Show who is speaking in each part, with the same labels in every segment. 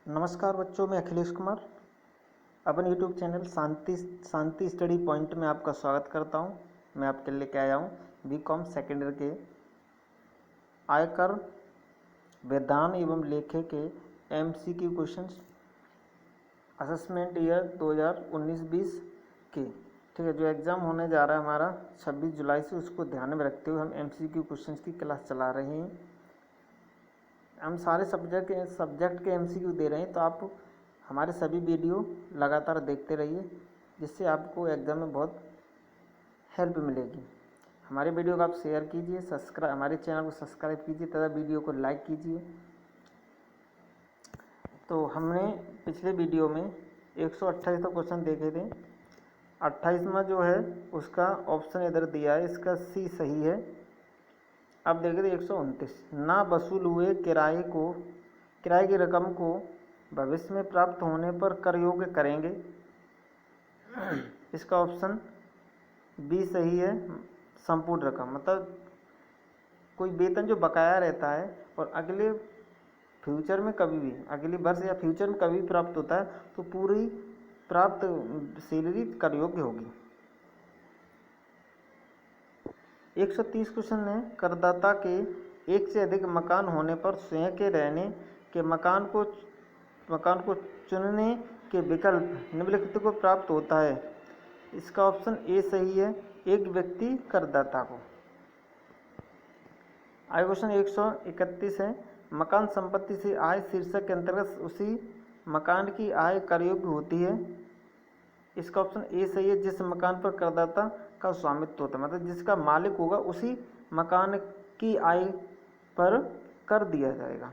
Speaker 1: नमस्कार बच्चों, मैं अखिलेश कुमार अपने यूट्यूब चैनल शांति स्टडी पॉइंट में आपका स्वागत करता हूं। मैं आपके लिए लेके आया हूं बीकॉम सेकेंड ईयर के आयकर विधान एवं लेखे के एमसीक्यू क्वेश्चंस असेसमेंट ईयर 2019-20 के। ठीक है, जो एग्ज़ाम होने जा रहा है हमारा 26 जुलाई से, उसको ध्यान में रखते हुए हम एमसीक्यू क्वेश्चंस की क्लास चला रहे हैं। हम सारे सब्जेक्ट के एमसीक्यू दे रहे हैं, तो आप हमारे सभी वीडियो लगातार देखते रहिए, जिससे आपको एग्ज़ाम में बहुत हेल्प मिलेगी। हमारे वीडियो को आप शेयर कीजिए, हमारे चैनल को सब्सक्राइब कीजिए तथा वीडियो को लाइक कीजिए। तो हमने पिछले वीडियो में 128 तक क्वेश्चन देखे थे। 28वां जो है उसका ऑप्शन इधर दिया है, इसका सी सही है। अब देखे थे 129, ना वसूल हुए किराए की रकम को भविष्य में प्राप्त होने पर कर योग्य करेंगे। इसका ऑप्शन बी सही है। संपूर्ण रकम मतलब कोई वेतन जो बकाया रहता है और अगले फ्यूचर में कभी भी, अगले वर्ष या फ्यूचर में कभी प्राप्त होता है, तो पूरी प्राप्त सैलरी कर योग्य होगी। 130 क्वेश्चन है, करदाता के एक से अधिक मकान होने पर स्वयं के रहने के मकान को चुनने के विकल्प निम्नलिखित को प्राप्त होता है। इसका ऑप्शन ए सही है, एक व्यक्ति करदाता को। आगे क्वेश्चन 131 है, मकान संपत्ति से आय शीर्षक के अंतर्गत उसी मकान की आय कर योग्य होती है। इसका ऑप्शन ए सही है, जिस मकान पर करदाता का स्वामित्व होता है, मतलब जिसका मालिक होगा उसी मकान की आय पर कर दिया जाएगा।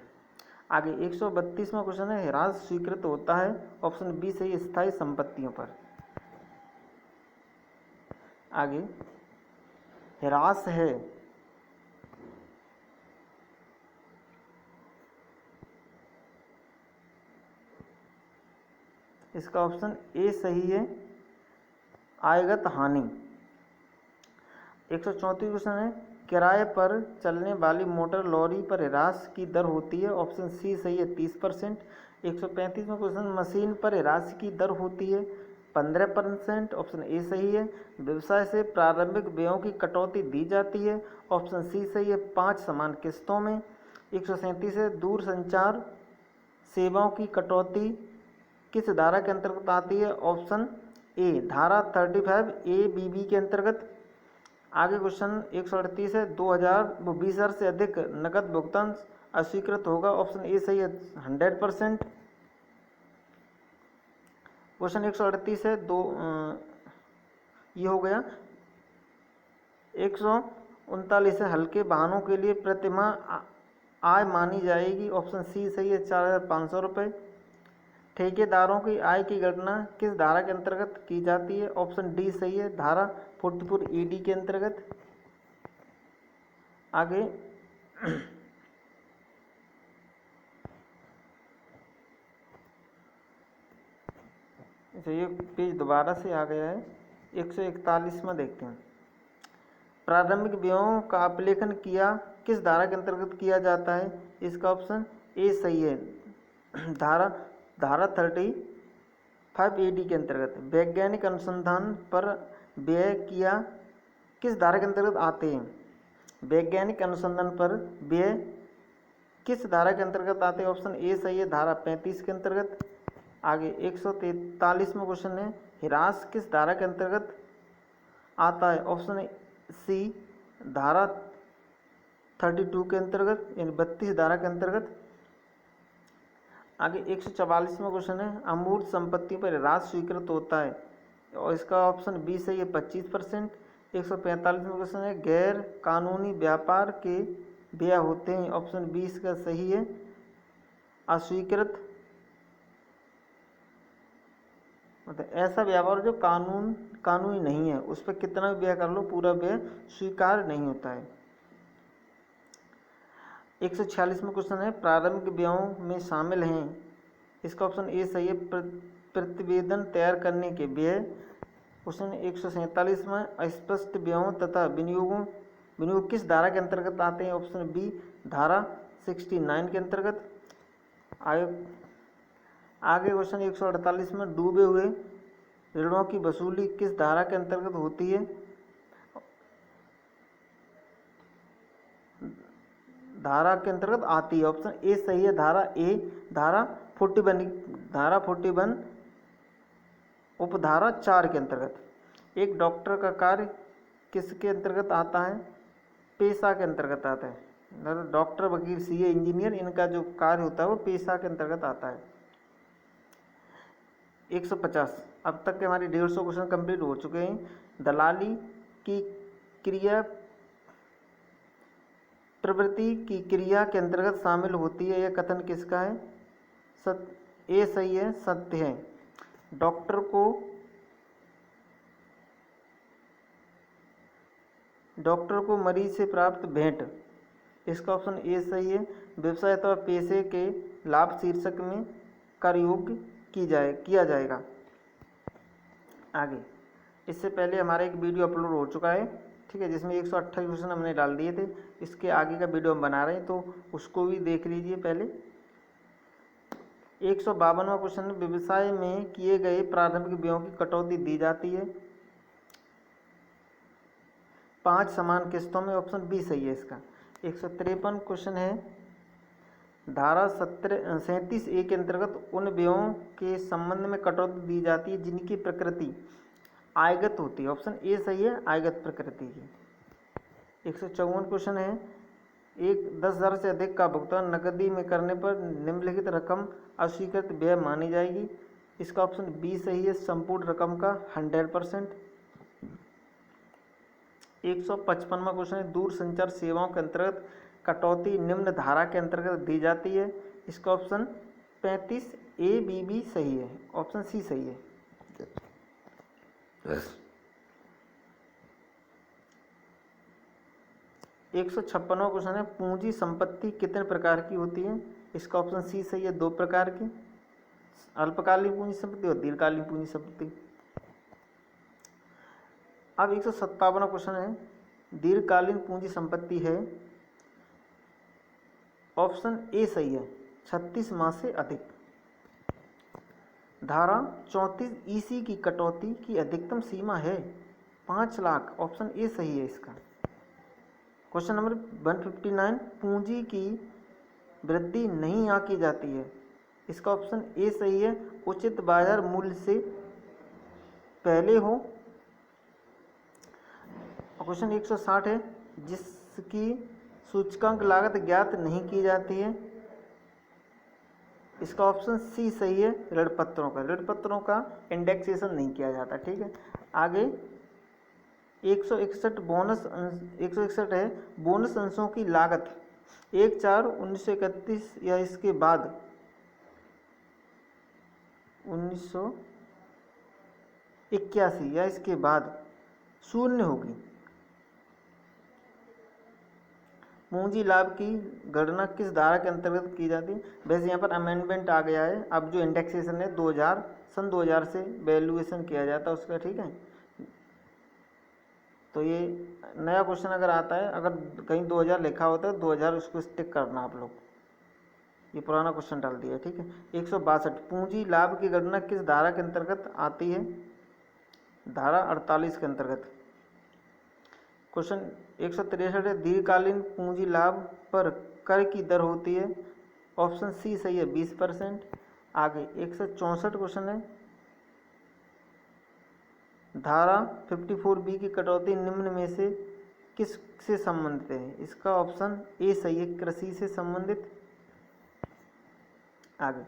Speaker 1: आगे 132वां क्वेश्चन है, ह्रास स्वीकृत होता है। ऑप्शन बी सही है, स्थायी संपत्तियों पर। आगे ह्रास है इसका ऑप्शन ए सही है, आयगत हानि। 134 क्वेश्चन है, किराए पर चलने वाली मोटर लॉरी पर ह्रास की दर होती है। ऑप्शन सी सही है, 30%। 135वां क्वेश्चन, मशीन पर ह्रास की दर होती है 15%। ऑप्शन ए सही है। व्यवसाय से प्रारंभिक व्ययों की कटौती दी जाती है। ऑप्शन सी सही है, 5 समान किस्तों में। 137 है, दूर संचार सेवाओं की कटौती किस धारा के अंतर्गत आती है। ऑप्शन ए धारा 35 ए बी बी के अंतर्गत। आगे क्वेश्चन 138 है, 20,000 से अधिक नकद भुगतान अस्वीकृत होगा। ऑप्शन ए सही है, 100%। क्वेश्चन 138 है, ये हो गया। 139 है, हल्के वाहनों के लिए प्रतिमाह आय मानी जाएगी। ऑप्शन सी सही है, 4,500 रुपये। ठेकेदारों की आय की गणना किस धारा के अंतर्गत की जाती है। ऑप्शन डी सही है, धारा 44 ED के अंतर्गत। आगे ये पेज दोबारा से आ गया है, 141वां देखते हैं। प्रारंभिक व्ययों का अपलेखन किस धारा के अंतर्गत किया जाता है। इसका ऑप्शन ए सही है, धारा 35 ED के अंतर्गत। वैज्ञानिक अनुसंधान पर व्यय किया किस धारा के अंतर्गत आते हैं। वैज्ञानिक अनुसंधान पर व्यय किस धारा के अंतर्गत आते हैं। ऑप्शन ए सही है, धारा 35 के अंतर्गत। आगे 143वां क्वेश्चन है, ह्रास किस धारा के अंतर्गत आता है। ऑप्शन सी धारा 32 के अंतर्गत, यानी 32 धारा के अंतर्गत। आगे 144वां क्वेश्चन है, अमूर्त संपत्ति पर ह्रास स्वीकृत होता है, और इसका ऑप्शन बी सही है, 25%। 145वां क्वेश्चन है, गैर कानूनी व्यापार के व्यय होते हैं। ऑप्शन बी इसका सही है, अस्वीकृत, मतलब ऐसा व्यापार जो कानूनी नहीं है, उस पर कितना भी व्यय कर लो, पूरा व्यय स्वीकार नहीं होता है। 146वां क्वेश्चन है, प्रारंभिक व्ययों में शामिल हैं। इसका ऑप्शन ए सही है, प्रतिवेदन तैयार करने के व्यय। क्वेश्चन 147वां, अस्पष्ट व्ययों तथा विनियोग किस धारा के अंतर्गत आते हैं। ऑप्शन बी धारा 69 के अंतर्गत। आगे क्वेश्चन 148 में डूबे हुए ऋणों की वसूली किस धारा के अंतर्गत होती है? धारा के अंतर्गत आती है। ऑप्शन ए सही है, धारा ए, धारा 41 उपधारा 4 के अंतर्गत। एक डॉक्टर का कार्य किसके अंतर्गत आता है? पेशा के अंतर्गत आता है। डॉक्टर, वकील, सीए, इंजीनियर, इनका जो कार्य होता है वो पेशा के अंतर्गत आता है। 150। अब तक के हमारे 150 क्वेश्चन कंप्लीट हो चुके हैं। दलाली की क्रिया प्रवृत्ति की क्रिया के अंतर्गत शामिल होती है, यह कथन किसका है? ए सही है, सत्य है। डॉक्टर को मरीज से प्राप्त भेंट, इसका ऑप्शन ए सही है। व्यवसाय अथवा पेशे के लाभ शीर्षक में कर योग्य किया जाएगा। आगे, इससे पहले हमारा एक वीडियो अपलोड हो चुका है, ठीक है, जिसमें 128 क्वेश्चन हमने डाल दिए थे। इसके आगे का वीडियो हम बना रहे हैं, तो उसको भी देख लीजिए पहले। 152वां क्वेश्चन, व्यवसाय में किए गए प्रारंभिक व्ययों की कटौती दी जाती है 5 समान किस्तों में, ऑप्शन बी सही है इसका। 153 क्वेश्चन है, धारा 37A के अंतर्गत उन व्ययों के संबंध में कटौती दी जाती है जिनकी प्रकृति आयगत होती है, ऑप्शन ए सही है, आयगत प्रकृति की। 154 क्वेश्चन है, 10,000 से अधिक का भुगतान नकदी में करने पर निम्नलिखित रकम अस्वीकृत व्यय मानी जाएगी, इसका ऑप्शन बी सही है, संपूर्ण रकम का 100%। 155वां क्वेश्चन है, दूर संचार सेवाओं के अंतर्गत कटौती निम्न धारा के अंतर्गत दी जाती है, इसका ऑप्शन 35A, सही है, ऑप्शन सी सही है। 156वां क्वेश्चन है, पूंजी संपत्ति कितने प्रकार की होती है, इसका ऑप्शन सी सही है, 2 प्रकार की, अल्पकालीन पूंजी संपत्ति और दीर्घकालीन पूंजी संपत्ति। अब 157वां क्वेश्चन है, दीर्घकालीन पूंजी संपत्ति है, ऑप्शन ए सही है, 36 माह से अधिक। धारा 34 EC की कटौती की अधिकतम सीमा है 5 लाख, ऑप्शन ए सही है इसका। क्वेश्चन नंबर 159, पूंजी की वृद्धि नहीं आंकी जाती है, इसका ऑप्शन ए सही है, उचित बाजार मूल्य से पहले हो। क्वेश्चन 160 है, जिसकी सूचकांक लागत ज्ञात नहीं की जाती है, इसका ऑप्शन सी सही है, ऋण पत्रों का इंडेक्सेशन नहीं किया जाता, ठीक है। आगे 161 है, बोनस अंशों की लागत 1/4/1931 या इसके बाद 1981 या इसके बाद 0 होगी। पूंजी लाभ की गणना किस धारा के अंतर्गत की जाती है? वैसे यहाँ पर अमेंडमेंट आ गया है, अब जो इंडेक्सेशन है 2000 से वैल्यूएशन किया जाता है उसका, ठीक है। तो ये नया क्वेश्चन अगर आता है, अगर कहीं 2000 लिखा होता है 2000 उसको स्टिक करना आप लोग, ये पुराना क्वेश्चन डाल दिया, ठीक है। 162, पूंजी लाभ की गणना किस धारा के अंतर्गत आती है? धारा 48 के अंतर्गत। क्वेश्चन 163 है, दीर्घकालीन पूंजी लाभ पर कर की दर होती है, ऑप्शन सी सही है, 20%। आगे 164 क्वेश्चन है, धारा 54B की कटौती निम्न में से किस से संबंधित है? इसका ऑप्शन ए सही है, कृषि से संबंधित। आगे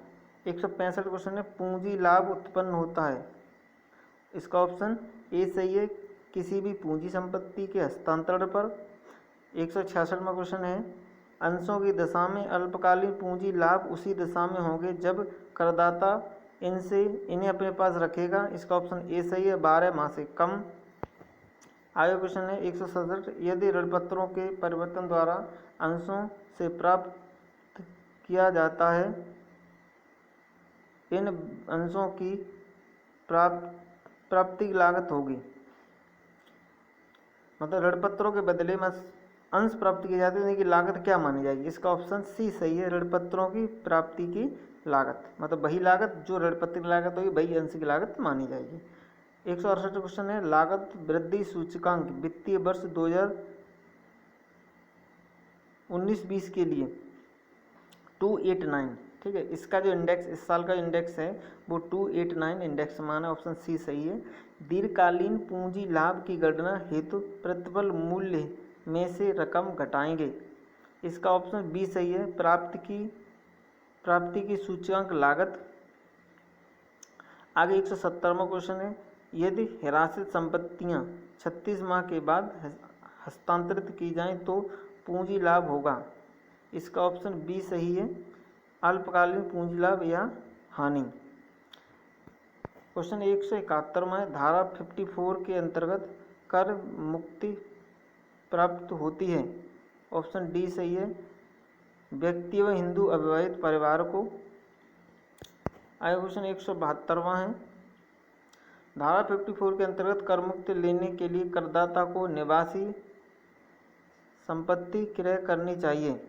Speaker 1: 165 क्वेश्चन है, पूंजी लाभ उत्पन्न होता है, इसका ऑप्शन ए सही है, किसी भी पूंजी संपत्ति के हस्तांतरण पर। 166वां क्वेश्चन है, अंशों की दशा में अल्पकालीन पूंजी लाभ उसी दशा में होंगे जब करदाता इन्हें अपने पास रखेगा, इसका ऑप्शन ए सही है, 12 माह से कम। आगे क्वेश्चन है 167, यदि ऋणपत्रों के परिवर्तन द्वारा अंशों से प्राप्त किया जाता है, इन अंशों की प्राप्ति लागत होगी, मतलब ऋणपत्रों के बदले में अंश प्राप्त की जाती है, कि लागत क्या मानी जाएगी? इसका ऑप्शन सी सही है, ऋण पत्रों की प्राप्ति की लागत, मतलब वही लागत जो ऋण पत्र की लागत होगी वही अंश की लागत मानी जाएगी। 168 क्वेश्चन है, लागत वृद्धि सूचकांक वित्तीय वर्ष 2019-20 के लिए 289, ठीक है। इसका जो इंडेक्स इस साल का इंडेक्स है वो 289 इंडेक्स माना, ऑप्शन सी सही है। दीर्घकालीन पूंजी लाभ की गणना हेतु प्रतिफल मूल्य में से रकम घटाएंगे, इसका ऑप्शन बी सही है, प्राप्ति की सूचकांक लागत। आगे 170वां क्वेश्चन है, यदि हिरासत संपत्तियां 36 माह के बाद हस्तांतरित की जाएं तो पूंजी लाभ होगा, इसका ऑप्शन बी सही है, अल्पकालीन पूंजी लाभ या हानि। क्वेश्चन 171वां है, धारा 54 के अंतर्गत कर मुक्ति प्राप्त होती है, ऑप्शन डी सही है, व्यक्ति व हिंदू अविवाहित परिवार को। आगे क्वेश्चन 172वां है, धारा 54 के अंतर्गत कर मुक्ति लेने के लिए करदाता को निवासी संपत्ति क्रय करनी चाहिए,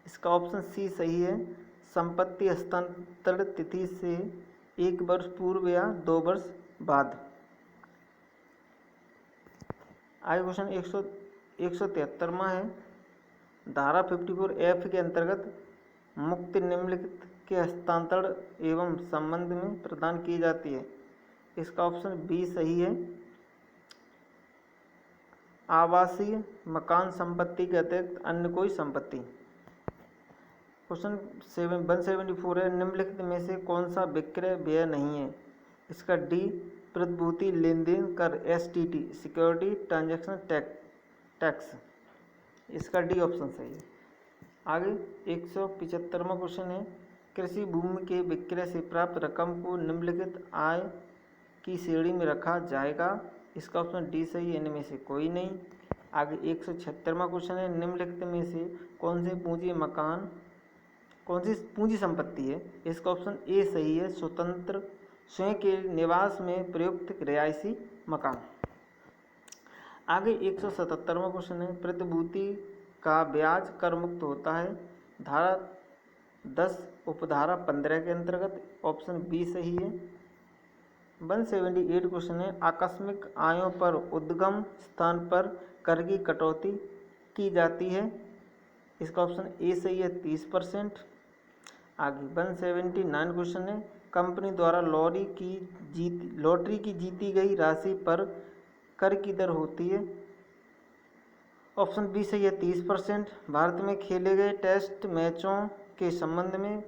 Speaker 1: इसका ऑप्शन सी सही है, संपत्ति हस्तांतरण तिथि से 1 वर्ष पूर्व या 2 वर्ष बाद। आगे क्वेश्चन 173वां है, धारा 54F के अंतर्गत मुक्ति निम्नलिखित के हस्तांतरण एवं संबंध में प्रदान की जाती है, इसका ऑप्शन बी सही है, आवासीय मकान संपत्ति के अतिरिक्त अन्य कोई संपत्ति। क्वेश्चन 174 है, निम्नलिखित में से कौन सा विक्रय व्यय नहीं है, इसका डी प्रतिभूति लेन देन कर, STT सिक्योरिटी ट्रांजैक्शन टैक्स, इसका डी ऑप्शन सही है। आगे 175वां क्वेश्चन है, कृषि भूमि के विक्रय से प्राप्त रकम को निम्नलिखित आय की श्रेणी में रखा जाएगा, इसका ऑप्शन डी सही है, इनमें से कोई नहीं। आगे 176वां क्वेश्चन है, निम्नलिखित में से कौन सी पूंजी संपत्ति है, इसका ऑप्शन ए सही है, स्वतंत्र स्वयं के निवास में प्रयुक्त रिहायशी मकान। आगे 177वां क्वेश्चन है, प्रतिभूति का ब्याज कर मुक्त होता है, धारा 10 उपधारा 15 के अंतर्गत, ऑप्शन बी सही है। 178 क्वेश्चन है, आकस्मिक आयों पर उद्गम स्थान पर कर की कटौती की जाती है, इसका ऑप्शन ए सही है, 30%। आगे 179 क्वेश्चन है, कंपनी द्वारा लॉटरी की जीती गई राशि पर कर की दर होती है, ऑप्शन बी सही है, 30%। भारत में खेले गए टेस्ट मैचों के संबंध में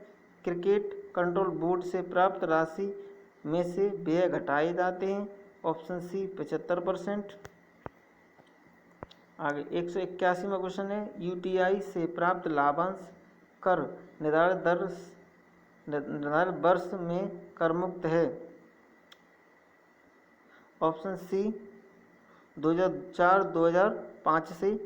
Speaker 1: क्रिकेट कंट्रोल बोर्ड से प्राप्त राशि में से व्यय घटाए जाते हैं, ऑप्शन सी 75%। आगे 181वां क्वेश्चन है, UTI से प्राप्त लाभांश कर निर्धारित वर्ष में कर मुक्त है, ऑप्शन सी 2004-2005 से।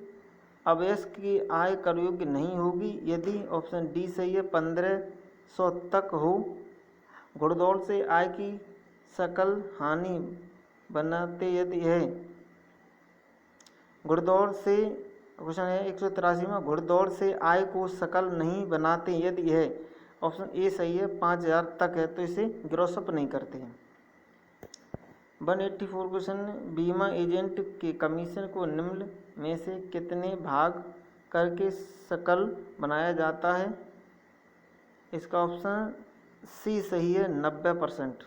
Speaker 1: अवयस्क की आय कर योग्य नहीं होगी यदि, ऑप्शन डी सही है, 1500 तक हो। घुड़दौड़ से आय की सकल हानि बनाते यदि है, घुड़दौड़ से क्वेश्चन है 183वां, घुड़दौड़ से आय को सकल नहीं बनाते यदि है, ऑप्शन ए सही है, 5000 तक है तो इसे ग्रॉसअप नहीं करते हैं। 184 क्वेश्चन, बीमा एजेंट के कमीशन को निम्न में से कितने भाग करके सकल बनाया जाता है, इसका ऑप्शन सी सही है, 90%।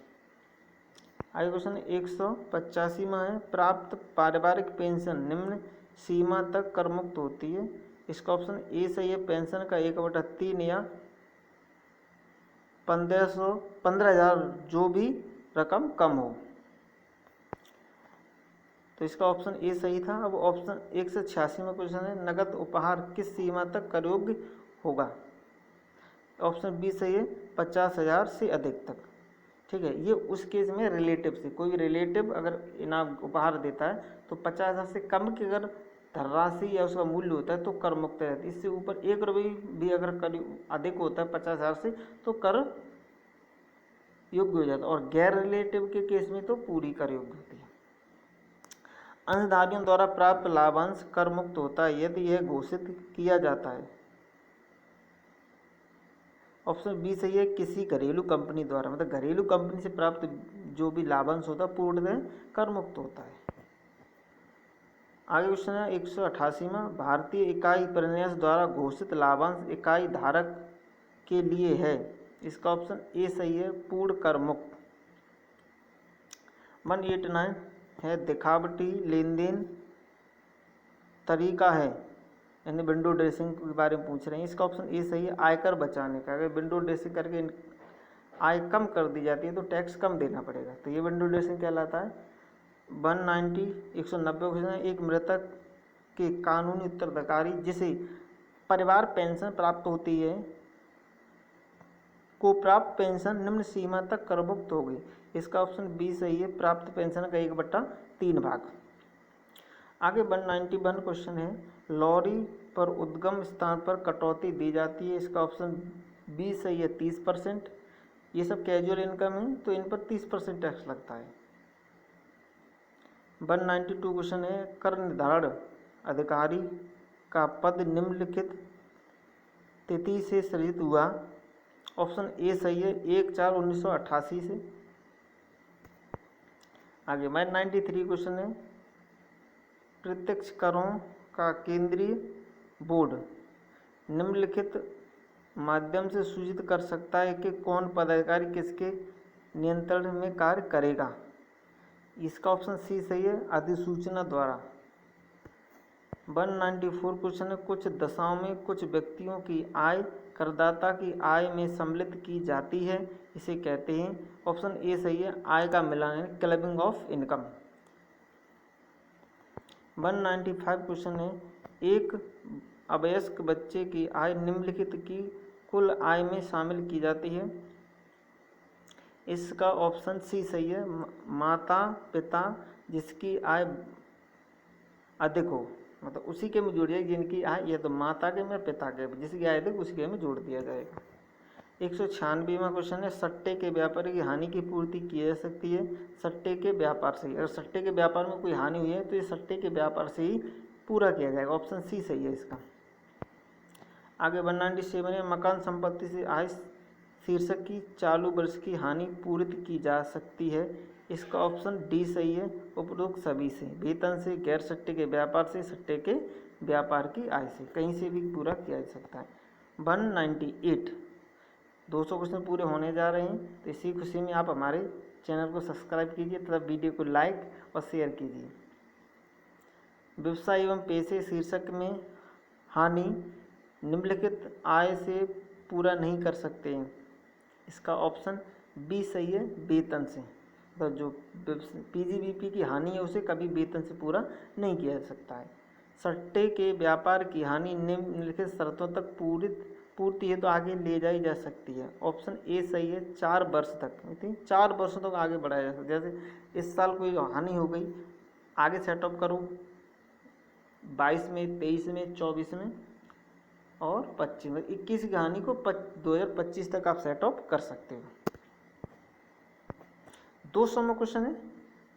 Speaker 1: आगे क्वेश्चन 185वां है, प्राप्त पारिवारिक पेंशन निम्न सीमा तक कर मुक्त होती है, इसका ऑप्शन ए सही है, पेंशन का 1/3 या 15,000 जो भी रकम कम हो, तो इसका ऑप्शन ए सही था। अब ऑप्शन 186वां क्वेश्चन है, नगद उपहार किस सीमा तक कर योग्य होगा, ऑप्शन बी सही है, 50,000 से अधिक तक, ठीक है। ये उस केस में रिलेटिव से, कोई रिलेटिव अगर इनाम उपहार देता है तो 50,000 से कम की अगर धनराशि या उसका मूल्य होता है तो कर मुक्त रहती है, इससे ऊपर 1 रुपये भी अगर कर अधिक होता है 50,000 से तो कर योग्य हो जाता है, और गैर रिलेटिव के केस में तो पूरी कर योग्य होती है। अंशधारियों द्वारा प्राप्त लाभांश कर मुक्त होता है यदि यह घोषित किया जाता है। ऑप्शन बी सही है, किसी घरेलू कंपनी द्वारा, मतलब घरेलू कंपनी से प्राप्त जो भी लाभांश होता है पूर्णतः कर मुक्त होता है। आगे क्वेश्चन है 188वां, भारतीय इकाई प्रन्यास द्वारा घोषित लाभांश इकाई धारक के लिए है। इसका ऑप्शन ए सही है, पूर्ण कर मुक्त। 189 है, दिखावटी लेन देन तरीका है, यानी विंडो ड्रेसिंग के बारे में पूछ रहे हैं। इसका ऑप्शन ए सही है, आयकर बचाने का। अगर विंडो ड्रेसिंग करके आय कम कर दी जाती है तो टैक्स कम देना पड़ेगा, तो ये विंडो ड्रेसिंग कहलाता है। 190 क्वेश्चन है, एक मृतक के कानूनी उत्तराधिकारी जिसे परिवार पेंशन प्राप्त होती है को प्राप्त पेंशन निम्न सीमा तक करमुक्त हो गई। इसका ऑप्शन बी सही है, प्राप्त पेंशन का 1/3 भाग। आगे 191 क्वेश्चन है, लॉरी पर उद्गम स्थान पर कटौती दी जाती है। इसका ऑप्शन बी सही है, 30%। ये सब कैजुअल इनकम है तो इन पर 30% टैक्स लगता है। 192 क्वेश्चन है, कर निर्धारण अधिकारी का पद निम्नलिखित तिथि से सृजित हुआ। ऑप्शन ए सही है, 1/4/1988 से। आगे 193 क्वेश्चन है, प्रत्यक्ष करों का केंद्रीय बोर्ड निम्नलिखित माध्यम से सूचित कर सकता है कि कौन पदाधिकारी किसके नियंत्रण में कार्य करेगा। इसका ऑप्शन सी सही है, अधिसूचना द्वारा। 194 क्वेश्चन है, कुछ दशाओं में कुछ व्यक्तियों की आय करदाता की आय में सम्मिलित की जाती है, इसे कहते हैं। ऑप्शन ए सही है, आय का मिलान, यानी क्लबिंग ऑफ इनकम। 195 क्वेश्चन है, एक अवयस्क बच्चे की आय निम्नलिखित की कुल आय में शामिल की जाती है। इसका ऑप्शन सी सही है, माता पिता जिसकी आय अधिक हो, मतलब उसी के में जोड़िए जिनकी आय, ये तो माता के में पिता के जिसकी आय अधिक उसी के में जोड़ दिया जाएगा। 196वां क्वेश्चन है, सट्टे के व्यापारी की हानि की पूर्ति की जा सकती है सट्टे के व्यापार से ही। अगर सट्टे के व्यापार में कोई हानि हुई है तो ये सट्टे के व्यापार से ही पूरा किया जाएगा। ऑप्शन सी सही है इसका। आगे 197 है, मकान संपत्ति से आय शीर्षक की चालू वर्ष की हानि पूरित की जा सकती है। इसका ऑप्शन डी सही है, उपरोक्त सभी से, वेतन से, गैर सट्टे के व्यापार से, सट्टे के व्यापार की आय से, कहीं से भी पूरा किया जा सकता है। 198 200 क्वेश्चन पूरे होने जा रहे हैं, तो इसी खुशी में आप हमारे चैनल को सब्सक्राइब कीजिए तथा वीडियो को लाइक और शेयर कीजिए। व्यवसाय एवं पेशे शीर्षक में हानि निम्नलिखित आय से पूरा नहीं कर सकते हैं। इसका ऑप्शन बी सही है, वेतन से। तो जो पीजीबीपी की हानि है उसे कभी वेतन से पूरा नहीं किया जा सकता है। सट्टे के व्यापार की हानि निम्नलिखित शर्तों तक पूर्ति है तो आगे ले जाई जा सकती है। ऑप्शन ए सही है, 4 वर्ष तक, 4 वर्षों तक आगे बढ़ाया जा सकता है। जैसे इस साल कोई हानि हो गई, आगे सेटअप करो 22 में, 23 में, 24 में और 25 में, 21 की हानि को 2025 तक आप सेटअप कर सकते हो। 200 में क्वेश्चन है,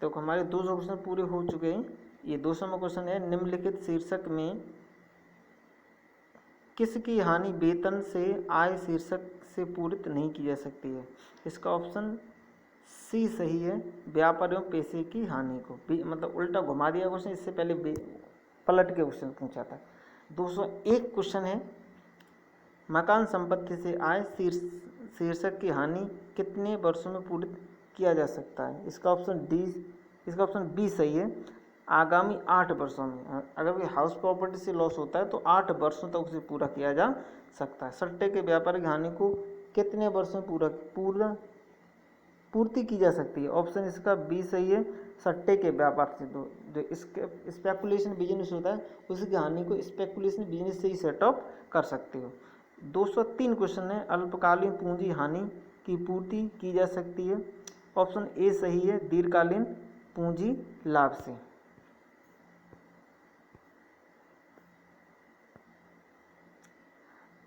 Speaker 1: तो हमारे 200 क्वेश्चन पूरे हो चुके हैं। ये 200 में क्वेश्चन है, निम्नलिखित शीर्षक में किसकी हानि वेतन से आय शीर्षक से पूरित नहीं की जा सकती है। इसका ऑप्शन सी सही है, व्यापार एवं पेशे की हानि को, मतलब उल्टा घुमा दिया क्वेश्चन, इससे पहले पलट के क्वेश्चन पूछा था। 201 क्वेश्चन है, मकान संपत्ति से आय शीर्षक की हानि कितने वर्षों में पूरित किया जा सकता है। इसका ऑप्शन बी सही है, आगामी 8 वर्षों में। अगर कोई हाउस प्रॉपर्टी से लॉस होता है तो 8 वर्षों तक उसे पूरा किया जा सकता है। सट्टे के व्यापार की हानि को कितने वर्षों में पूर्ति की जा सकती है। ऑप्शन इसका बी सही है, सट्टे के व्यापार से। जो इसके स्पेकुलेशन बिजनेस होता है उसकी हानि को स्पेकुलेशन बिजनेस से ही सेटअप कर सकते हो। 203 क्वेश्चन है, अल्पकालीन पूंजी हानि की पूर्ति की जा सकती है। ऑप्शन ए सही है, दीर्घकालीन पूंजी लाभ से।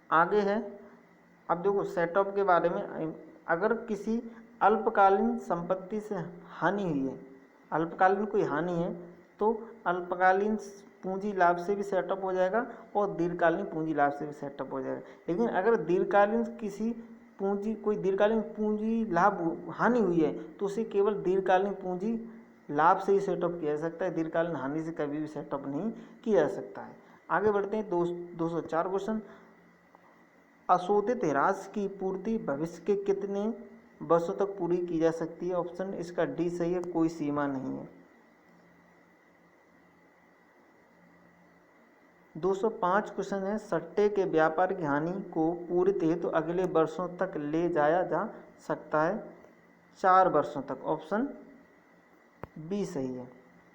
Speaker 1: आगे है, अब देखो सेटअप के बारे में। अगर किसी अल्पकालीन संपत्ति से हानि हुई है, अल्पकालीन कोई हानि है तो अल्पकालीन पूंजी लाभ से भी सेटअप हो जाएगा और दीर्घकालीन पूंजी लाभ से भी सेटअप हो जाएगा। लेकिन अगर दीर्घकालीन कोई दीर्घकालीन पूंजी लाभ हानि हुई है तो उसे केवल दीर्घकालीन पूंजी लाभ से ही सेटअप किया जा सकता है, दीर्घकालीन हानि से कभी भी सेटअप नहीं किया जा सकता है। आगे बढ़ते हैं 204 क्वेश्चन। अशोधित ह्रास की पूर्ति भविष्य के कितने वर्षों तक पूरी की जा सकती है? ऑप्शन इसका डी सही है, कोई सीमा नहीं है। 205 क्वेश्चन है, सट्टे के व्यापार की हानि को पूर्ति हेतु अगले वर्षों तक ले जाया जा सकता है 4 वर्षों तक। ऑप्शन बी सही है।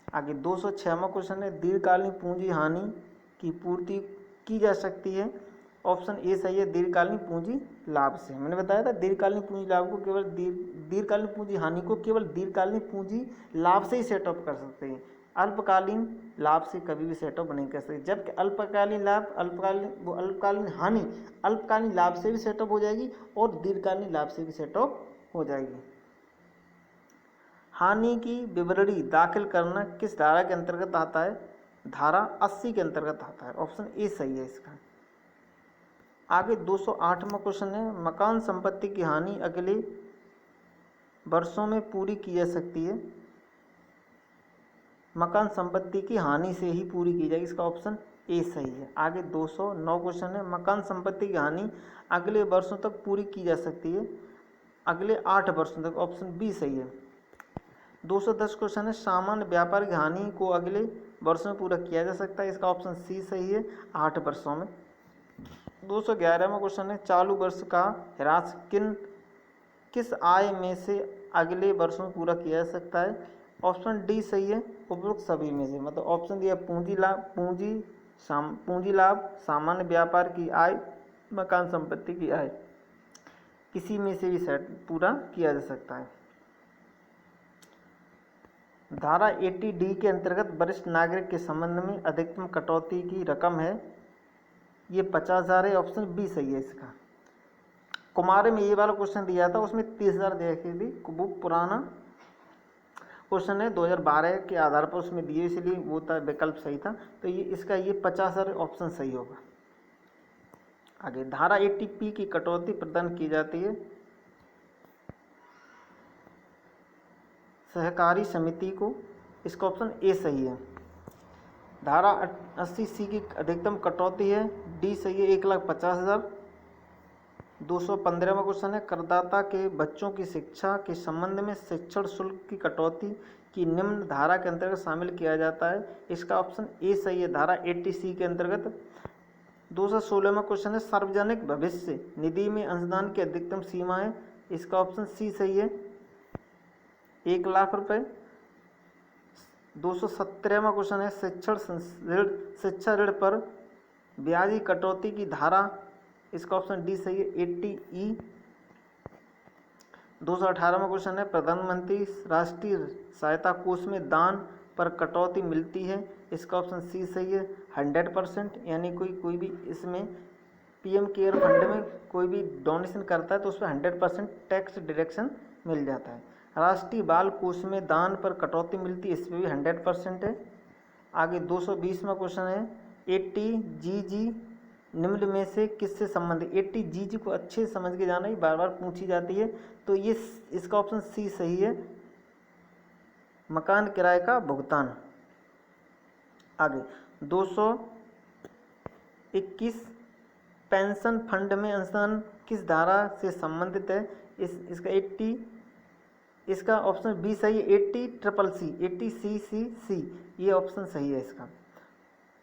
Speaker 1: आगे 206वां क्वेश्चन है, दीर्घकालीन पूंजी हानि की पूर्ति की जा सकती है। ऑप्शन ए सही है, दीर्घकालीन पूंजी लाभ से। मैंने बताया था दीर्घकालीन पूंजी लाभ को केवल दीर्घकालीन पूंजी हानि को केवल दीर्घकालीन पूंजी लाभ से ही सेटअप कर सकते हैं, अल्पकालीन लाभ से कभी भी सेटअप नहीं कर सकते। जबकि अल्पकालीन हानि अल्पकालीन लाभ से भी सेटअप हो जाएगी और दीर्घकालीन लाभ से भी सेटअप हो जाएगी। हानि की विवरणी दाखिल करना किस धारा के अंतर्गत आता है? धारा 80 के अंतर्गत आता है। ऑप्शन ए सही है इसका। आगे 208वां क्वेश्चन है, मकान संपत्ति की हानि अगले वर्षों में पूरी की जा सकती है। मकान संपत्ति की हानि से ही पूरी की जाएगी, इसका ऑप्शन ए सही है। आगे 209 क्वेश्चन है, मकान संपत्ति की हानि अगले वर्षों तक पूरी की जा सकती है, अगले 8 वर्षों तक। ऑप्शन बी सही है। 210 क्वेश्चन है, सामान्य व्यापार की हानि को अगले वर्षों में पूरा किया जा सकता है, इसका ऑप्शन सी सही है, 8 वर्षों में। 211वां क्वेश्चन है, चालू वर्ष का ह्रास किस आय में से अगले वर्षों में पूरा किया जा सकता है? ऑप्शन डी सही है, उपरोक्त सभी में से। मतलब ऑप्शन दिया पूंजी लाभ, सामान्य व्यापार की आय, मकान संपत्ति की आय, किसी में से भी सेट पूरा किया जा सकता है। धारा 80D के अंतर्गत वरिष्ठ नागरिक के संबंध में अधिकतम कटौती की रकम है, ये 50,000 है। ऑप्शन बी सही है इसका। कुमार में ये वाला क्वेश्चन दिया था, उसमें 30,000 देखी थी, वो पुराना क्वेश्चन है 2012 के आधार पर उसमें दिए, इसलिए वो था विकल्प सही था। तो ये इसका ये 50,000 ऑप्शन सही होगा। आगे धारा 80P की कटौती प्रदान की जाती है सहकारी समिति को, इसका ऑप्शन ए सही है। धारा 80C की अधिकतम कटौती है, डी सही है, 1,50,000। 215वां क्वेश्चन है, करदाता के बच्चों की शिक्षा के संबंध में शिक्षण शुल्क की कटौती की निम्न धारा के अंतर्गत शामिल किया जाता है, इसका ऑप्शन ए सही है, धारा 80C के अंतर्गत। 216वां क्वेश्चन है, सार्वजनिक भविष्य निधि में अंशदान की अधिकतम सीमा है, इसका ऑप्शन सी सही है, 1,00,000 रुपये। 217वां क्वेश्चन है, शिक्षा ऋण पर ब्याजी कटौती की धारा, इसका ऑप्शन डी सही है, 80E। 218वां क्वेश्चन है, प्रधानमंत्री राष्ट्रीय सहायता कोष में दान पर कटौती मिलती है, इसका ऑप्शन सी सही है, 100%। यानी कोई भी इसमें PM केयर फंड में कोई भी डोनेशन करता है तो उस पर 100% टैक्स डिडक्शन मिल जाता है। राष्ट्रीय बाल कोष में दान पर कटौती मिलती है, इस पर भी 100% है। आगे 220वां क्वेश्चन है, 80GG निम्न में से किससे संबंधित? 80GG को अच्छे से समझ के जाना, ही बार बार पूछी जाती है, तो ये इसका ऑप्शन सी सही है, मकान किराए का भुगतान। आगे 221 पेंशन फंड में अंशदान किस धारा से संबंधित है? इसका ऑप्शन बी सही है, 80CCC, ये ऑप्शन सही है इसका।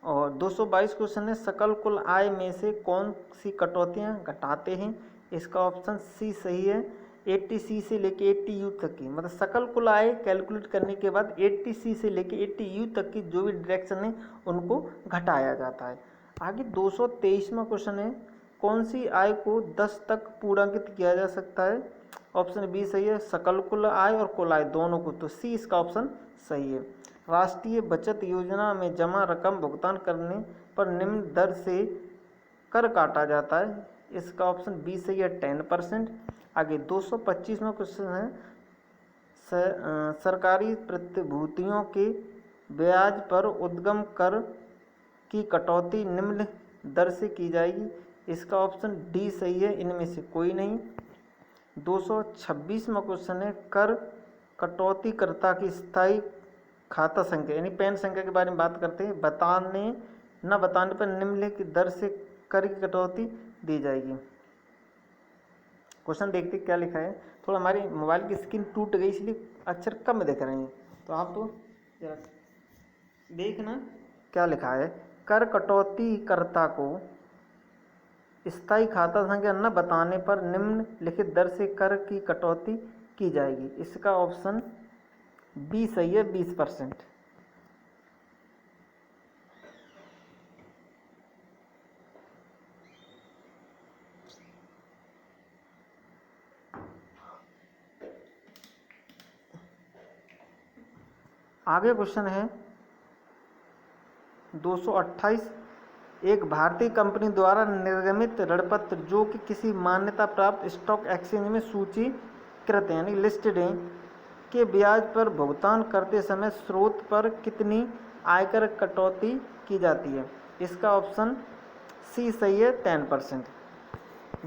Speaker 1: और 222 क्वेश्चन है, सकल कुल आय में से कौन सी कटौतियां घटाते हैं? इसका ऑप्शन सी सही है, 80C से लेके 80U तक की, मतलब सकल कुल आय कैलकुलेट करने के बाद 80C से लेके 80U तक की जो भी डायरेक्शन है उनको घटाया जाता है। आगे 223वां क्वेश्चन है, कौन सी आय को 10 तक पूर्णांकित किया जा सकता है? ऑप्शन बी सही है, सकल कुल आय और कुल आय दोनों को, तो सी इसका ऑप्शन सही है। राष्ट्रीय बचत योजना में जमा रकम भुगतान करने पर निम्न दर से कर काटा जाता है, इसका ऑप्शन बी सही है, 10%। आगे 225वां क्वेश्चन है, सरकारी प्रतिभूतियों के ब्याज पर उद्गम कर की कटौती निम्न दर से की जाएगी। इसका ऑप्शन डी सही है, इनमें से कोई नहीं। 226वां क्वेश्चन है, कर कटौतीकर्ता की स्थायी खाता संख्या यानी पैन संख्या के बारे में बात करते हैं। न बताने पर निम्नलिखित दर से कर की कटौती दी जाएगी। क्वेश्चन देखते क्या लिखा है। थोड़ा हमारी मोबाइल की स्क्रीन टूट गई इसलिए अक्षर कम दिख रहे हैं, तो आप तो जरा देखना क्या लिखा है। कर कटौतीकर्ता को स्थायी खाता संख्या न बताने पर निम्नलिखित दर से कर की कटौती की जाएगी। इसका ऑप्शन बी सही है, 20%। आगे क्वेश्चन है 228, एक भारतीय कंपनी द्वारा निर्गमित ऋणपत्र जो कि किसी मान्यता प्राप्त स्टॉक एक्सचेंज में सूचीकृत यानी लिस्टेड हैं के ब्याज पर भुगतान करते समय स्रोत पर कितनी आयकर कटौती की जाती है। इसका ऑप्शन सी सही है, 10%।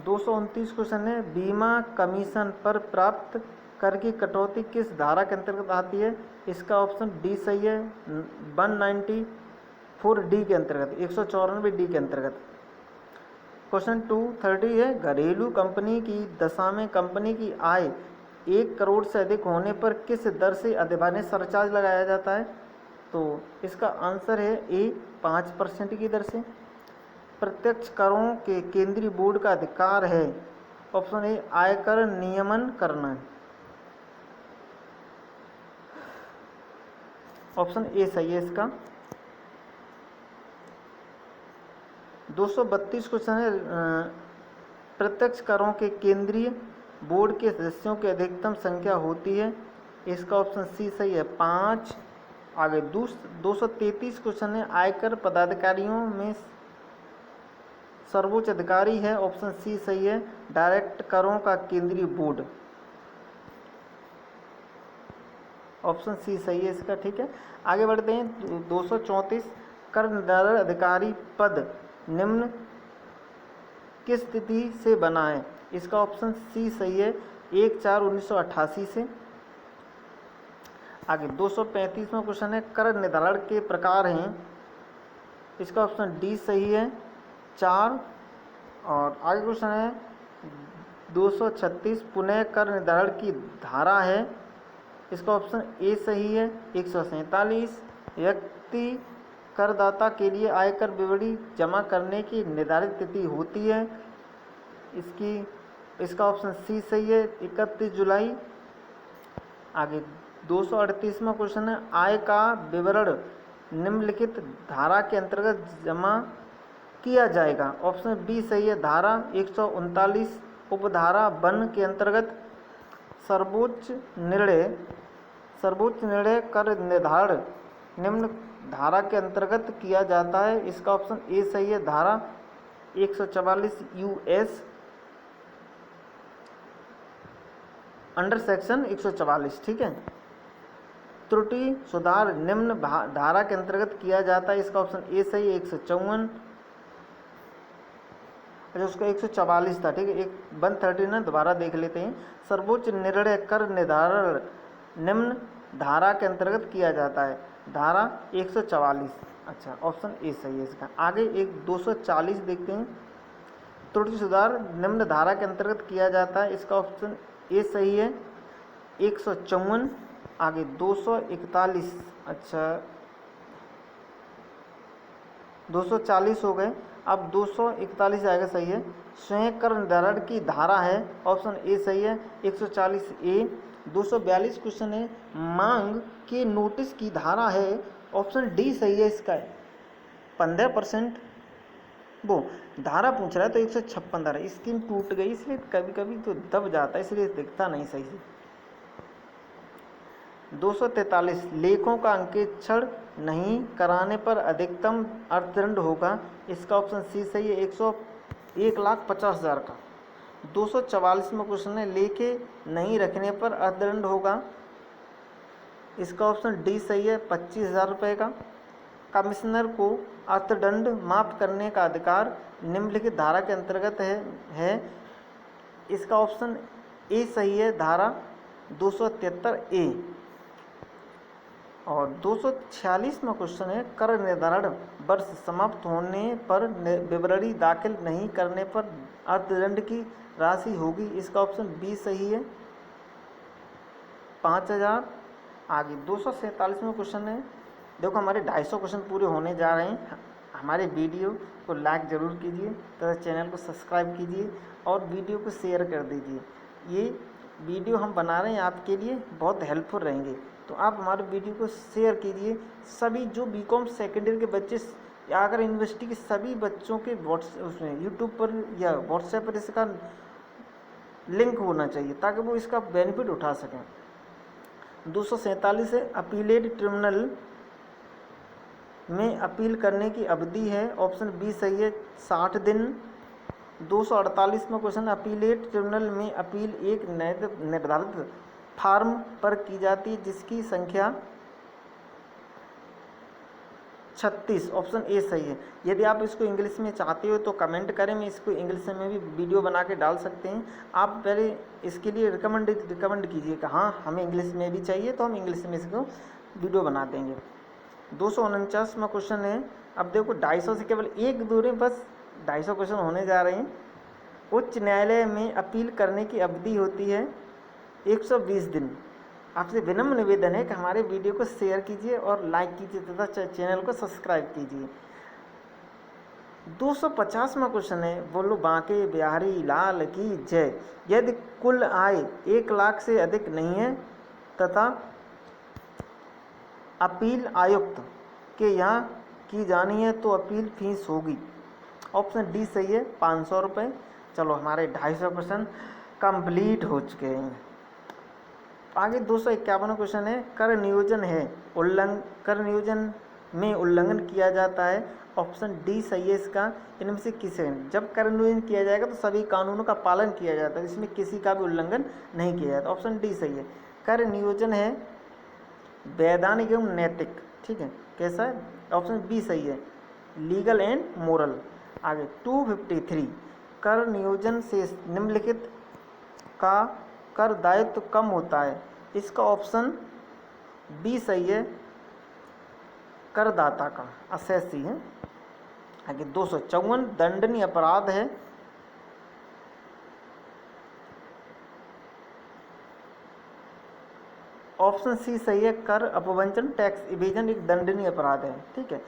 Speaker 1: 229 क्वेश्चन है, बीमा कमीशन पर प्राप्त कर की कटौती किस धारा के अंतर्गत आती है। इसका ऑप्शन डी सही है, 194D के अंतर्गत, 194D के अंतर्गत। क्वेश्चन 230 है, घरेलू कंपनी की दशा में कंपनी की आय 1 करोड़ से अधिक होने पर किस दर से अधिभार सरचार्ज लगाया जाता है। तो इसका आंसर है ए, 5% की दर से। प्रत्यक्ष करों के केंद्रीय बोर्ड का अधिकार है। ऑप्शन ए, आयकर नियमन करना है। ऑप्शन ए सही है इसका। 232 क्वेश्चन है, प्रत्यक्ष करों के केंद्रीय बोर्ड के सदस्यों की अधिकतम संख्या होती है। इसका ऑप्शन सी सही है, 5। आगे 233 क्वेश्चन है, आयकर पदाधिकारियों में सर्वोच्च अधिकारी है। ऑप्शन सी सही है, डायरेक्ट करों का केंद्रीय बोर्ड। ऑप्शन सी सही है इसका, ठीक है। आगे बढ़ते हैं 234, कर निर्धारण अधिकारी पद निम्न किस तिथि से बना है। इसका ऑप्शन सी सही है, 1/4/1988 से। आगे 235वां क्वेश्चन है, कर निर्धारण के प्रकार हैं। इसका ऑप्शन डी सही है, 4। और आगे क्वेश्चन है 236, पुनः कर निर्धारण की धारा है। इसका ऑप्शन ए सही है, 147। व्यक्ति करदाता के लिए आयकर विवरणी जमा करने की निर्धारित तिथि होती है। इसका ऑप्शन सी सही है, 31 जुलाई। आगे 238वां क्वेश्चन है, आय का विवरण निम्नलिखित धारा के अंतर्गत जमा किया जाएगा। ऑप्शन बी सही है, धारा 139 उपधारा 1 के अंतर्गत। सर्वोच्च निर्णय कर निर्धारण निम्न धारा के अंतर्गत किया जाता है। इसका ऑप्शन ए सही है, धारा 144 यूएस अंडर सेक्शन 144, ठीक है। त्रुटि सुधार निम्न धारा के अंतर्गत किया जाता है। इसका ऑप्शन ए सही है, 154। अच्छा, उसका 144 था, ठीक है। 130 ना दोबारा देख लेते हैं। सर्वोच्च निर्णय कर निर्धारण निम्न धारा के अंतर्गत किया जाता है, धारा 144। अच्छा, ऑप्शन ए सही है इसका। आगे 240 देखते हैं, त्रुटि सुधार निम्न धारा के अंतर्गत किया जाता है। इसका ऑप्शन ए सही है, 154। आगे 241, अच्छा 240 हो गए, अब 241 आएगा, सही है। स्वयं कर निर्धारण की धारा है। ऑप्शन ए सही है, 140A। 242 क्वेश्चन है, मांग के नोटिस की धारा है। ऑप्शन डी सही है इसका, 15%। वो धारा पूछ रहा है तो 156 धारा। स्क्रीन टूट गई इसलिए कभी कभी तो दब जाता है, इसलिए दिखता नहीं सही से। 243, लेखों का अंकेक्षण नहीं कराने पर अधिकतम अर्थदंड होगा। इसका ऑप्शन सी सही है, 1,50,000 का। 244 में क्वेश्चन है, लेखे नहीं रखने पर अर्थदंड होगा। इसका ऑप्शन डी सही है, 25,000 रुपये का। कमिश्नर को अर्थदंड माफ करने का अधिकार निम्नलिखित धारा के अंतर्गत है। इसका ऑप्शन ए सही है, धारा 273A। और 246वां क्वेश्चन है, कर निर्धारण वर्ष समाप्त होने पर विवरणी दाखिल नहीं करने पर अर्थदंड की राशि होगी। इसका ऑप्शन बी सही है, 5,000। आगे 247वां क्वेश्चन है, देखो हमारे 250 क्वेश्चन पूरे होने जा रहे हैं। हमारे वीडियो को लाइक ज़रूर कीजिए तथा चैनल को सब्सक्राइब कीजिए और वीडियो को शेयर कर दीजिए। ये वीडियो हम बना रहे हैं आपके लिए, बहुत हेल्पफुल रहेंगे, तो आप हमारे वीडियो को शेयर कीजिए। सभी जो बीकॉम सेकेंड ईयर के बच्चे या अगर यूनिवर्सिटी के सभी बच्चों के उसमें यूट्यूब पर या व्हाट्सएप पर इसका लिंक होना चाहिए ताकि वो इसका बेनिफिट उठा सकें। 247 है, अपीलेट ट्रिब्यूनल में अपील करने की अवधि है। ऑप्शन बी सही है, 60 दिन। 248वां क्वेश्चन, अपीलेट ट्रिब्यूनल में अपील एक निर्धारित फॉर्म पर की जाती है जिसकी संख्या 36। ऑप्शन ए सही है। यदि आप इसको इंग्लिश में चाहते हो तो कमेंट करें, मैं इसको इंग्लिश में भी वीडियो बना के डाल सकते हैं। आप पहले इसके लिए रिकमेंड कीजिए कि हाँ हमें इंग्लिश में भी चाहिए, तो हम इंग्लिश में इसको वीडियो बना देंगे। 249वां क्वेश्चन है, अब देखो 250 से केवल एक दूर है, बस 250 क्वेश्चन होने जा रहे हैं। उच्च न्यायालय में अपील करने की अवधि होती है 120 दिन। आपसे विनम्र निवेदन है कि हमारे वीडियो को शेयर कीजिए और लाइक कीजिए तथा चैनल को सब्सक्राइब कीजिए। 250वां क्वेश्चन है, बोलो बांके बिहारी लाल की जय। यदि कुल आय 1 लाख से अधिक नहीं है तथा अपील आयुक्त के यहाँ की जानी है तो अपील फीस होगी। ऑप्शन डी सही है, 500 रुपये। चलो हमारे 250 क्वेश्चन कंप्लीट हो चुके हैं। आगे 251वां क्वेश्चन है, कर नियोजन है कर नियोजन में उल्लंघन किया जाता है। ऑप्शन डी सही है इसका। इनमें से किसे, जब कर नियोजन किया जाएगा तो सभी कानूनों का पालन किया जाता है, इसमें किसी का भी उल्लंघन नहीं किया जाता। ऑप्शन डी सही है। कर नियोजन है वैधानिक एवं नैतिक, ठीक है, कैसा है? ऑप्शन बी सही है, लीगल एंड मोरल। आगे 253, कर नियोजन से निम्नलिखित का कर दायित्व कम होता है। इसका ऑप्शन बी सही है, करदाता का, असेसी है। आगे 254, दंडनीय अपराध है। ऑप्शन सी सही है, कर अपवंचन टैक्स इवेजन एक दंडनीय अपराध है, ठीक है।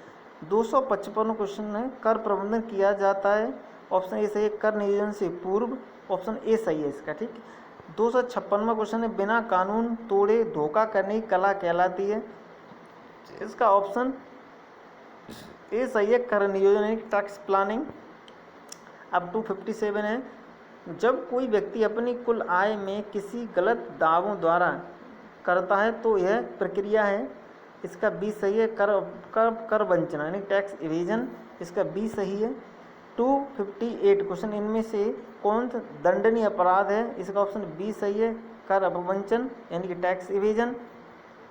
Speaker 1: 255 क्वेश्चन है, कर प्रबंधन किया जाता है। ऑप्शन ए सही है, कर नियोजन से पूर्व। ऑप्शन ए सही है इसका, ठीक। 256वां क्वेश्चन है, बिना कानून तोड़े धोखा करने की कला कहलाती है। इसका ऑप्शन ए सही है, कर नियोजन टैक्स प्लानिंग। अब 257 है, जब कोई व्यक्ति अपनी कुल आय में किसी गलत दावों द्वारा करता है तो यह प्रक्रिया है। इसका बी सही है, कर वंचना यानी टैक्स इवेजन। इसका बी सही है। 258 क्वेश्चन, इनमें से कौन सा दंडनीय अपराध है? इसका ऑप्शन बी सही है, कर अपवंचन यानी कि टैक्स इवेजन।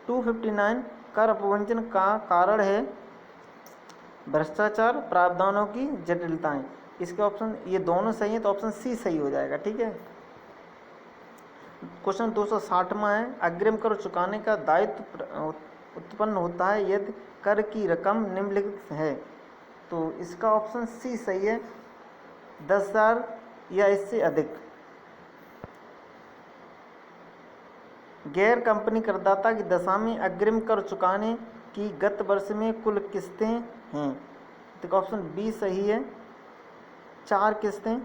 Speaker 1: 259, कर अपवंचन का कारण है भ्रष्टाचार, प्रावधानों की जटिलताएं। इसके ऑप्शन ये दोनों सही है तो ऑप्शन सी सही हो जाएगा, ठीक है। क्वेश्चन 260वां है, अग्रिम कर चुकाने का दायित्व उत्पन्न होता है यदि कर की रकम निम्नलिखित है। तो इसका ऑप्शन सी सही है, 10,000 या इससे अधिक। गैर कंपनी करदाता की दशा में अग्रिम कर चुकाने की गत वर्ष में कुल किस्तें हैं। तो ऑप्शन बी सही है, 4 किस्तें।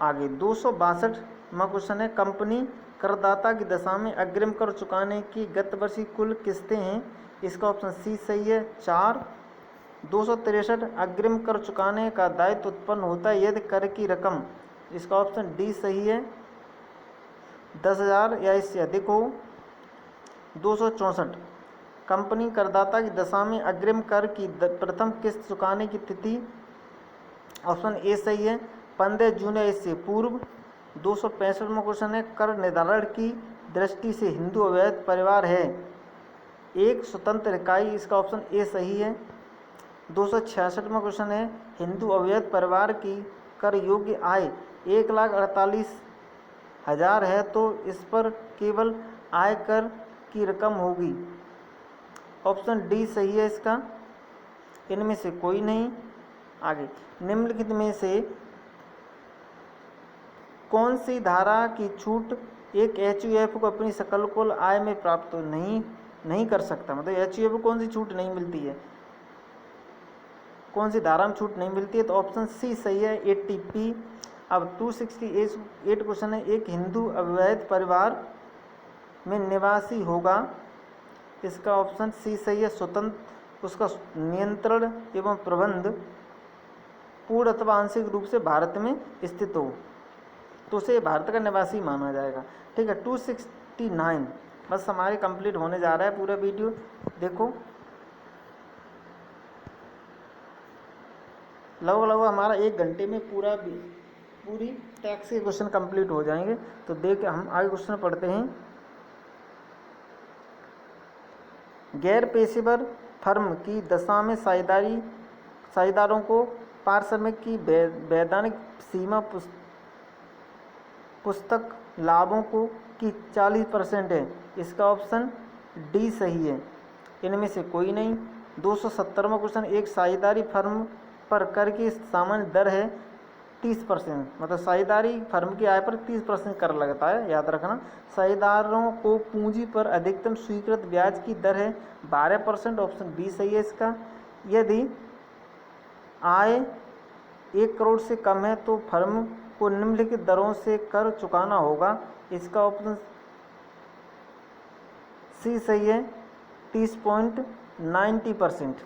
Speaker 1: आगे 262वां क्वेश्चन है, कंपनी करदाता की दशा में अग्रिम कर चुकाने की गत वर्ष की कुल किस्तें हैं। इसका ऑप्शन सी सही है, 4। 263, अग्रिम कर चुकाने का दायित्व उत्पन्न होता है यदि कर की रकम। इसका ऑप्शन डी सही है, 10,000 या इससे अधिक हो। 264, कंपनी करदाता की दशा में अग्रिम कर की प्रथम किस्त चुकाने की तिथि। ऑप्शन ए सही है, 15 जून या इससे पूर्व। 265वां क्वेश्चन है, कर निर्धारण की दृष्टि से हिंदू अवैध परिवार है एक स्वतंत्र इकाई, इसका ऑप्शन ए सही है। 266वां क्वेश्चन है, हिंदू अवैध परिवार की कर योग्य आय 1,48,000 है तो इस पर केवल आयकर की रकम होगी। ऑप्शन डी सही है इसका, इनमें से कोई नहीं। आगे, निम्नलिखित में से कौन सी धारा की छूट एक एचयूएफ को अपनी सकल कुल आय में प्राप्त नहीं कर सकता, मतलब एचयूएफ को कौन सी छूट नहीं मिलती है, कौन सी धारा में छूट नहीं मिलती है, तो ऑप्शन सी सही है, एटीपी। अब 268 क्वेश्चन है, एक हिंदू अवैध परिवार में निवासी होगा, इसका ऑप्शन सी सही है, स्वतंत्र, उसका नियंत्रण एवं प्रबंध पूर्ण अथवा आंशिक रूप से भारत में स्थित हो तो उसे भारत का निवासी माना जाएगा। ठीक है, 269 बस हमारे कंप्लीट होने जा रहा है पूरा वीडियो। देखो लगभग हमारा 1 घंटे में पूरी टैक्स के क्वेश्चन कंप्लीट हो जाएंगे। तो देख हम आगे क्वेश्चन पढ़ते हैं। गैर पेशेवर फर्म की दशा में साझेदारों को पारिश्रमिक की वैधानिक सीमा पुस्तक लाभों की 40% है, इसका ऑप्शन डी सही है, इनमें से कोई नहीं। 270वां क्वेश्चन, एक साझेदारी फर्म पर कर की सामान्य दर है 30%, मतलब साझेदारी फर्म की आय पर 30% कर लगता है, याद रखना। साझेदारों को पूंजी पर अधिकतम स्वीकृत ब्याज की दर है 12%, ऑप्शन बी सही है इसका। यदि आय 1 करोड़ से कम है तो फर्म को निम्नलिखित दरों से कर चुकाना होगा, इसका ऑप्शन सी सही है, 30.90%।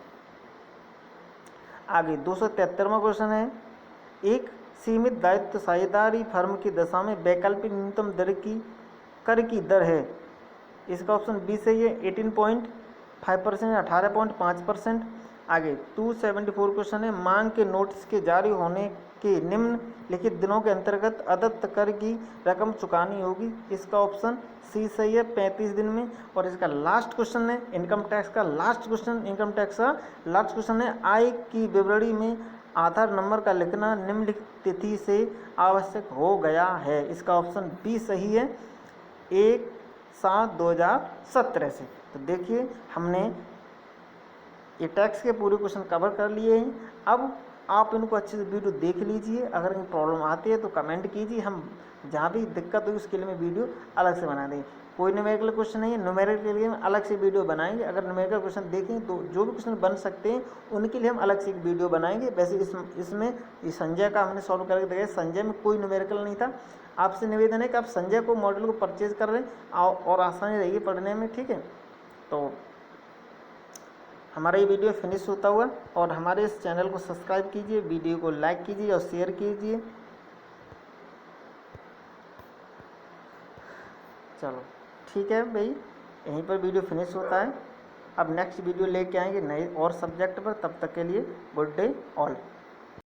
Speaker 1: आगे 273वां क्वेश्चन है, एक सीमित दायित्व साझेदारी फर्म की दशा में वैकल्पिक न्यूनतम दर की कर की दर है, इसका ऑप्शन बी सही है, 18.5% 18.5%। आगे 274 क्वेश्चन है, मांग के नोटिस के जारी होने के निम्नलिखित दिनों के अंतर्गत अदत्त कर की रकम चुकानी होगी, इसका ऑप्शन सी सही है, 35 दिन में। और इसका लास्ट क्वेश्चन है इनकम टैक्स का लास्ट क्वेश्चन है, आय की विवरणी में आधार नंबर का लिखना निम्नलिखित तिथि से आवश्यक हो गया है, इसका ऑप्शन बी सही है, 1/7/2017 से। तो देखिए हमने ये टैक्स के पूरे क्वेश्चन कवर कर लिए हैं। अब आप इनको अच्छे से वीडियो देख लीजिए, अगर इनकी प्रॉब्लम आती है तो कमेंट कीजिए, हम जहाँ भी दिक्कत होगी उसके लिए मैं वीडियो अलग से बना देंगे। कोई न्यूमेरिकल क्वेश्चन नहीं है, न्यूमेरिकल के लिए हम अलग से वीडियो बनाएंगे। अगर न्यूमेरिकल क्वेश्चन देखें तो जो भी क्वेश्चन बन सकते हैं उनके लिए हम अलग से एक वीडियो बनाएंगे। वैसे इसमें ये संजय का हमने सॉल्व करके देखा, संजय में कोई न्यूमेरिकल नहीं था। आपसे निवेदन है कि आप संजय को मॉडल को परचेज कर लें और आसानी रहेगी पढ़ने में, ठीक है। तो हमारा ये वीडियो फिनिश होता हुआ, और हमारे इस चैनल को सब्सक्राइब कीजिए, वीडियो को लाइक कीजिए और शेयर कीजिए। चलो ठीक है भाई, यहीं पर वीडियो फिनिश होता है। अब नेक्स्ट वीडियो लेके आएंगे नए और सब्जेक्ट पर, तब तक के लिए गुड डे ऑल।